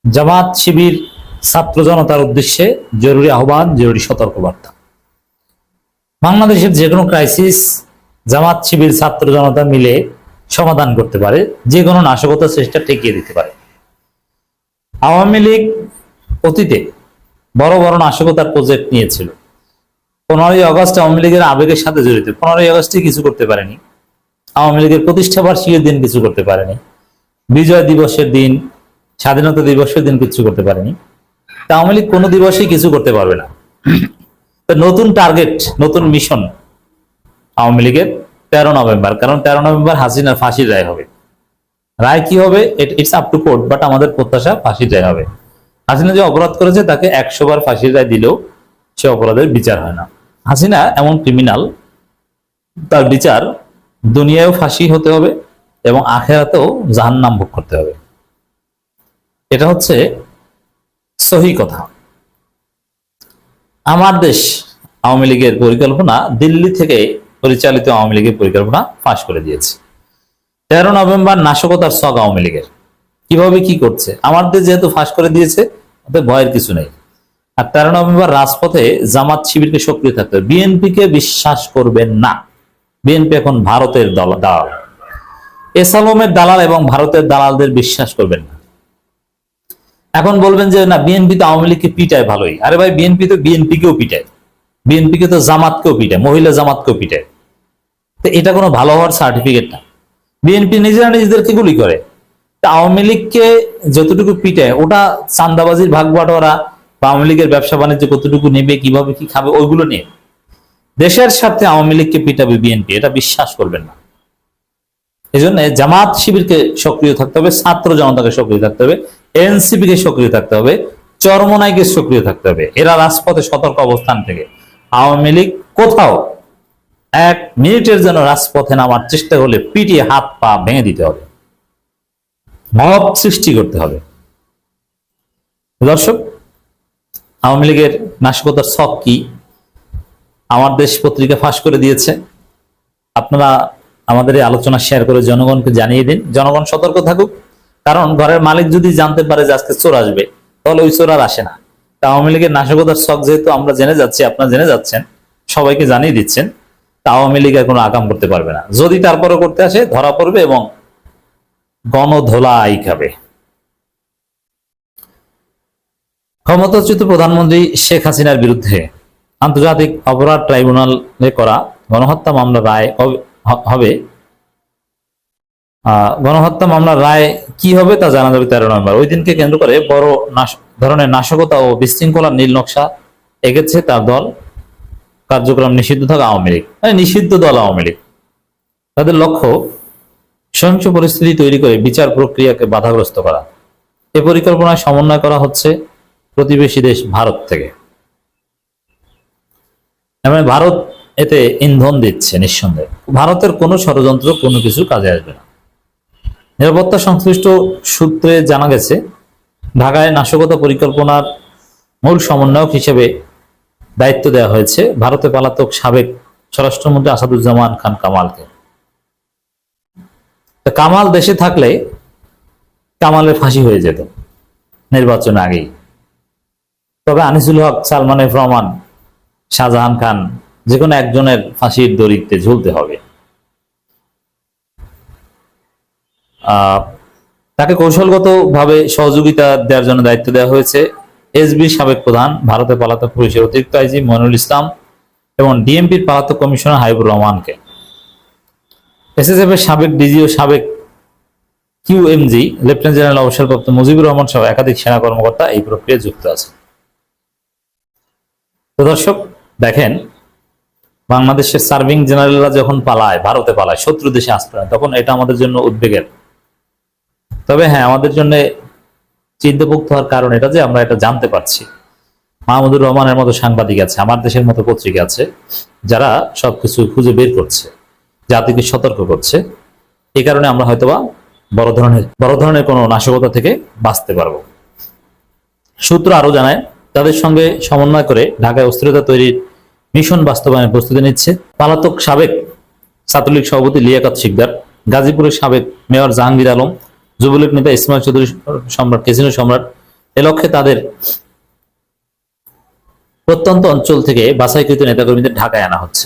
জামাত শিবির ছাত্র জনতার উদ্দেশ্যে জরুরি আহ্বান, জরুরি সতর্কবার্তা। বাংলাদেশের যে কোনো ক্রাইসিস জামাত শিবির ছাত্র জনতা মিলে সমাধান করতে পারে, যে কোনো নাশকতার চেষ্টা ঠেকিয়ে দিতে পারে। আওয়ামী লীগ অতীতে বড় বড় নাশকতার প্রজেক্ট নিয়েছিল। 15ই আগস্ট আওয়ামী লীগের আবেগের সাথে জড়িত। 15ই আগস্টে কিছু করতে পারেনি, আওয়ামী লীগের প্রতিষ্ঠা বার্ষিকীর দিন কিছু করতে পারেনি, বিজয় দিবসের দিন, স্বাধীনতা দিবসের দিন কিছু করতে পারেনি। তা আওয়ামী লীগ কোনো দিবসেই কিছু করতে পারবে না। নতুন টার্গেট, নতুন মিশন আওয়ামী লীগের 13 নভেম্বর। কারণ 13 নভেম্বর হাসিনার ফাঁসির রায় হবে। রায় কি হবে it's up to court, but আমাদের প্রত্যাশা ফাঁসির রায় হবে। হাসিনা যে অপরাধ করেছে তাকে 100 বার ফাঁসির রায় দিলেও সে অপরাধের বিচার হয় না। হাসিনা এমন ক্রিমিনাল, তার বিচার দুনিয়ায়ও ফাঁসি হতে হবে এবং আখেরাতেও জাহান্নাম ভোগ করতে হবে। এটা হচ্ছে সহি কথা। আমার দেশ আওয়ামী লীগের পরিকল্পনা দিল্লি থেকে পরিচালিত আওয়ামী লীগের পরিকল্পনা ফাঁস করে দিয়েছে। 13 নভেম্বর নাশকতার ছক আওয়ামী লীগের কিভাবে কি করছে আমার দেশ যেহেতু ফাঁস করে দিয়েছে, ওদের ভয়ের কিছু নেই। আর 13 নভেম্বর রাজপথে জামাত শিবিরকে সক্রিয় থাকতে হবে। বিএনপিকে বিশ্বাস করবেন না। বিএনপি এখন ভারতের দালাল, এসালমের দালাল এবং ভারতের দালালদের বিশ্বাস করবেন না। এখন বলবেন যে না, বিএনপি তো আওয়ামী লীগকে পিটায় ভালোই। আরে ভাই, বিএনপি তো বিএনপিকেও পিটায়, বিএনপিকে তো জামাতকেও পিটায়, মহিলা জামাতকেও পিটায়। তো এটা কোনো ভালো হওয়ার সার্টিফিকেট না। বিএনপি নিজেরা নিজেদেরকে গুলি করে। তা আওয়ামী লীগকে যতটুকু পিটায় ওটা চান্দাবাজির ভাগ বাটোয়ারা বা আওয়ামী লীগের ব্যবসা বাণিজ্য কতটুকু নেবে, কিভাবে কি খাবে, ওইগুলো নিয়ে। দেশের সাথে আওয়ামী লীগকে পিটাবে বিএনপি, এটা বিশ্বাস করবেন না। এই জন্য জামাত শিবিরকে সক্রিয় থাকতে হবে, ছাত্র জনতাকে সক্রিয় থাকতে হবে, এনসিপি কে সক্রিয় থাকতে হবে, চরমনাইকে সক্রিয় থাকতে হবে। এরা রাজপথে সতর্ক অবস্থান থেকে আওয়ামী লীগ কোথাও 1 মিনিটের জন্য রাজপথে নামার চেষ্টা করলে পিটিয়ে হাত পা ভেঙে দিতে হবে, মব সৃষ্টি করতে হবে। দর্শক, আওয়ামী লীগের নাশকতার ছক কি আমার দেশ পত্রিকা ফাঁস করে দিয়েছে। আপনারা আমাদের এই আলোচনা শেয়ার করে জনগণকে জানিয়ে দিন, জনগণ সতর্ক থাকুক। কারণ ঘরের মালিক যদি জানতে পারে যে আজকে চোর আসবে, তাহলে ওই চোর আর আসে না। তা আওয়ামী লীগের নাশকতার ছক যেহেতু আমরা জেনে যাচ্ছি, আপনারা জেনে যাচ্ছেন, সবাইকে জানিয়ে দিচ্ছেন, তা আওয়ামী লীগ আর কোনো আকাম করতে পারবে না। যদি তারপরে করতে আসে ধরা পড়বে এবং গণধোলাই খাবে। ক্ষমতাচ্যুত প্রধানমন্ত্রী শেখ হাসিনার বিরুদ্ধে আন্তর্জাতিক অপরাধ ট্রাইব্যুনালে করা গণহত্যা মামলার রায় হবে। গণহত্যা মামলার রায় কি হবে তা জানা যাবে 13 নভেম্বর। ওই দিনকে কেন্দ্র করে বড় ধরনের নাশকতা ও বিশৃঙ্খলার নীল নকশা এঁকেছে তার দল। কার্যক্রম নিষিদ্ধ থাকা আওয়ামী লীগ, নিষিদ্ধ দল আওয়ামী লীগ। তাদের লক্ষ্য সহিংস পরিস্থিতি তৈরি করে বিচার প্রক্রিয়াকে বাধাগ্রস্ত করা। এ পরিকল্পনায় সমন্বয় করা হচ্ছে প্রতিবেশী দেশ ভারত থেকে। মানে ভারত এতে ইন্ধন দিচ্ছে নিঃসন্দেহে। ভারতের কোনো ষড়যন্ত্র কোনো কিছু কাজে আসবে না। নিরাপত্তা সংশ্লিষ্ট সূত্রে জানা গেছে, ঢাকায় নাশকতা পরিকল্পনার মূল সমন্বয়ক হিসেবে দায়িত্ব দেওয়া হয়েছে ভারতে পলাতক সাবেক স্বরাষ্ট্রমন্ত্রী আসাদুজ্জামান খান কামালকে। কামাল দেশে থাকলে কামালের ফাঁসি হয়ে যেত নির্বাচন আগেই। তবে আনিসুল হক, সালমান এফ রহমান, শাহজাহান খান, যে কোনো একজনের ফাঁসির দড়িতে ঝুলতে হবে। তাকে কৌশলগতভাবে সহযোগিতা দেওয়ার জন্য দায়িত্ব দেওয়া হয়েছে এসবি সাবেক প্রধান, ভারতে পলাতক পুলিশের অতিরিক্ত আইজি মইনুল ইসলাম এবং ডিএমপির পলাতক কমিশনার হাবিবুর রহমানকে। এসএসএফ এর সাবেক ডিজি ও সাবেক কিউএমজি লেফটেন্যান্ট জেনারেল অবসরপ্রাপ্ত মুজিবুর রহমান সহ একাধিক সেনা কর্মকর্তা এই প্রক্রিয়ায় যুক্ত আছে। তো দর্শক দেখেন, বাংলাদেশের সার্ভিং জেনারেলরা যখন পালায়, ভারতে পালায়, শত্রু দেশে আশ্রয়, তখন এটা আমাদের জন্য উদ্বেগের। তবে হ্যাঁ, আমাদের জন্য চিন্তামুক্ত হওয়ার কারণ এটা যে আমরা এটা জানতে পারছি। মাহমুদুর রহমানের মতো সাংবাদিক আছে, আমার দেশের মতো পত্রিকা আছে, যারা সবকিছু খুঁজে বের করছে, জাতিকে সতর্ক করছে। এই কারণে আমরা হয়তোবা বড় ধরনের কোনো নাশকতা থেকে বাঁচতে পারবো। সূত্র আরো জানায়, তাদের সঙ্গে সমন্বয় করে ঢাকায় অস্থিরতা তৈরির মিশন বাস্তবায়নের প্রস্তুতি নিচ্ছে পলাতক সাবেক ছাত্রলীগ সভাপতি লিয়াকত শিকদার, গাজীপুরের সাবেক মেয়র জাহাঙ্গীর আলম, যুবলীগ নেতা ইসমাইল চৌধুরী সম্রাট, কেসিনো সম্রাট, এ লক্ষ্যে তাদের প্রত্যন্ত অঞ্চল থেকে বাছাইকৃত নেতাকর্মীদের ঢাকায় আনা হচ্ছে।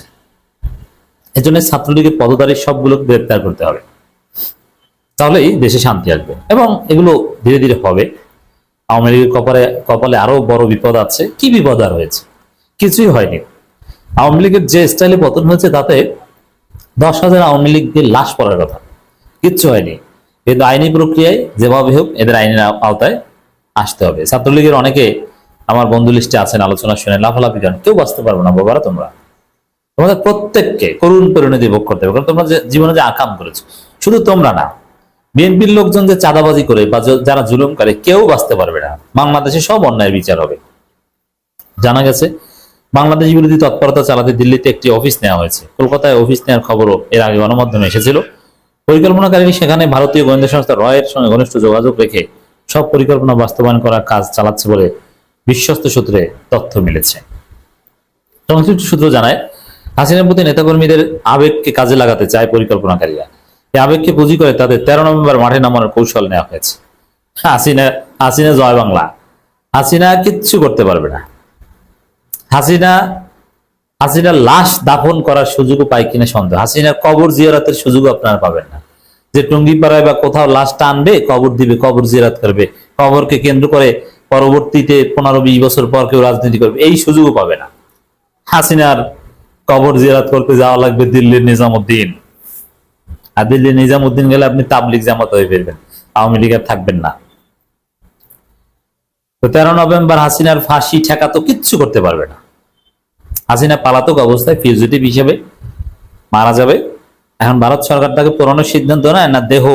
এজন্য ছাত্রলীগের পদধারী সবগুলোকে গ্রেপ্তার করতে হবে, তাহলেই দেশে শান্তি আসবে। এবং এগুলো ধীরে ধীরে হবে। আওয়ামী লীগের কপালে আরো বড় বিপদ আছে। কি বিপদ আর হয়েছে? কিছুই হয়নি। আওয়ামী লীগের যে স্টাইলে পতন হয়েছে তাতে 10,000 আওয়ামী লীগের লাশ পড়ার কথা, কিচ্ছু হয়নি। কিন্তু আইনি প্রক্রিয়ায় যেভাবে হোক এদের আইনের আওতায় আসতে হবে। ছাত্রলীগের অনেকে আমার বন্ধু লিস্টে আছেন, আলোচনা শুনে লাফালাফি করেন, কেউ বাঁচতে পারবে না বাবারা। তোমাদের প্রত্যেককে করুণ পরিণতি ভোগ করতে হবে, কারণ তোমরা যে জীবনে যে আকাম করেছো, শুধু তোমরা না, বিএনপির লোকজন যে চাঁদাবাজি করে বা যারা জুলুম করে, কেউ বাঁচতে পারবে না। বাংলাদেশে সব অন্যায়ের বিচার হবে। জানা গেছে বাংলাদেশ বিরোধী তৎপরতা চালাতে দিল্লিতে একটি অফিস নেওয়া হয়েছে। কলকাতায় অফিস নেওয়ার খবরও এর আগে গণমাধ্যমে এসেছিল। পরিকল্পনাকারী সেখানে ভারতীয় গোয়েন্দা সংস্থা রয়ের সঙ্গে ঘনিষ্ঠ যোগাযোগ রেখে সব পরিকল্পনা বাস্তবায়ন করার কাজ চালাচ্ছে বলে বিশ্বস্ত সূত্রে তথ্য মিলেছে। সংশ্লিষ্ট সূত্র জানায়, হাসিনার প্রতি নেতাকর্মীদের আবেগকে কাজে লাগাতে চায় পরিকল্পনাকারীরা। এই আবেগকে পুঁজি করে তাদের 13 নভেম্বর মাঠে নামানোর কৌশল নেওয়া হয়েছে। হাসিনা জয় বাংলা। হাসিনা কিচ্ছু করতে পারবে না। হাসিনার লাশ দাফন করার সুযোগও পায় কিনা সন্দেহ। হাসিনার কবর জিয়ারতের সুযোগও আপনারা পাবেন না। যে টুঙ্গিপাড়ায় বা কোথাও লাশ টানবে, কবর দিবে, কবর জিয়ারত করবে, কবরকে কেন্দ্র করে পরবর্তীতে 15-20 বছর পর কেউ রাজনীতি করবে, এই সুযোগও পাবে না। হাসিনার কবর জিয়ারত করতে যাওয়া লাগবে দিল্লির নিজামুদ্দিন। আর দিল্লির নিজামুদ্দিন গেলে আপনি তাবলিগ জামাত হয়ে ফিরবেন, আওয়ামী লীগ আর থাকবেন না। তো 13 নভেম্বর হাসিনার ফাঁসি ঠেকাতো কিচ্ছু করতে পারবে না। হাসিনা পালাতক অবস্থায় ফিউজিটিভ হিসেবে মারা যাবে। এখন ভারত সরকার তাকে পুরানোর সিদ্ধান্ত নেয়, না দেহ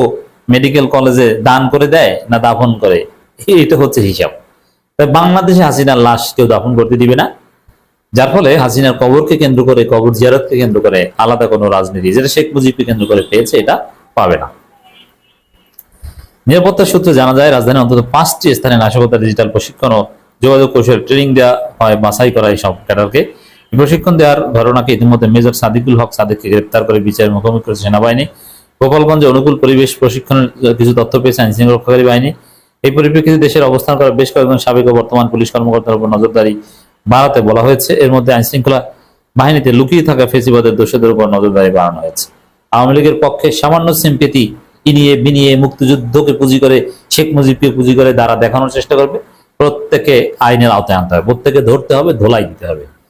মেডিকেল কলেজে দান করে দেয়, না দাফন করে, এটা হচ্ছে হিসাব। তাই বাংলাদেশে হাসিনার লাশ কেউ দাফন করতে দিবে না। যার ফলে হাসিনার কবরকে কেন্দ্র করে, কবর জিয়ারতকে কেন্দ্র করে আলাদা কোনো রাজনীতি, যেটা শেখ মুজিবকে কেন্দ্র করে পেয়েছে, এটা পাবে না। নিরাপত্তার সূত্রে জানা যায়, রাজধানীর অন্তত 5টি স্থানে নাশকতা, ডিজিটাল প্রশিক্ষণ ও যোগাযোগ কৌশল ট্রেনিং দেওয়া হয়, বাছাই করা এই সব ক্যাডারকে। প্রশিক্ষণ দেওয়ার ঘটনাকে ইতিমধ্যে মেজর সাদিকুল হক সাদেককে গ্রেপ্তার করে বিচারের মুখোমুখি করেছে সেনাবাহিনী। গোপালগঞ্জে অনুকূল পরিবেশ প্রশিক্ষণের কিছু তথ্য পেয়েছে আইন শৃঙ্খলা রক্ষাকারী বাহিনী। এই পরিপ্রেক্ষিতে দেশের অবস্থান করা বেশ কয়েকজন সাবেক ও বর্তমান পুলিশ কর্মকর্তার উপর নজরদারি বাড়াতে বলা হয়েছে। এর মধ্যে আইন শৃঙ্খলা বাহিনীতে লুকিয়ে থাকা ফেসিবাদের দোষীদের উপর নজরদারি বাড়ানো হয়েছে। আওয়ামী লীগের পক্ষে সামান্য সিম্পেথি ইনিয়ে বিনিয়ে মুক্তিযুদ্ধকে পুঁজি করে, শেখ মুজিবকে পুঁজি করে দ্বারা দেখানোর চেষ্টা করবে। প্রত্যেকে আইনের আওতায় আনতে হবে, প্রত্যেকে ধরতে হবে, ধোলাই দিতে হবে।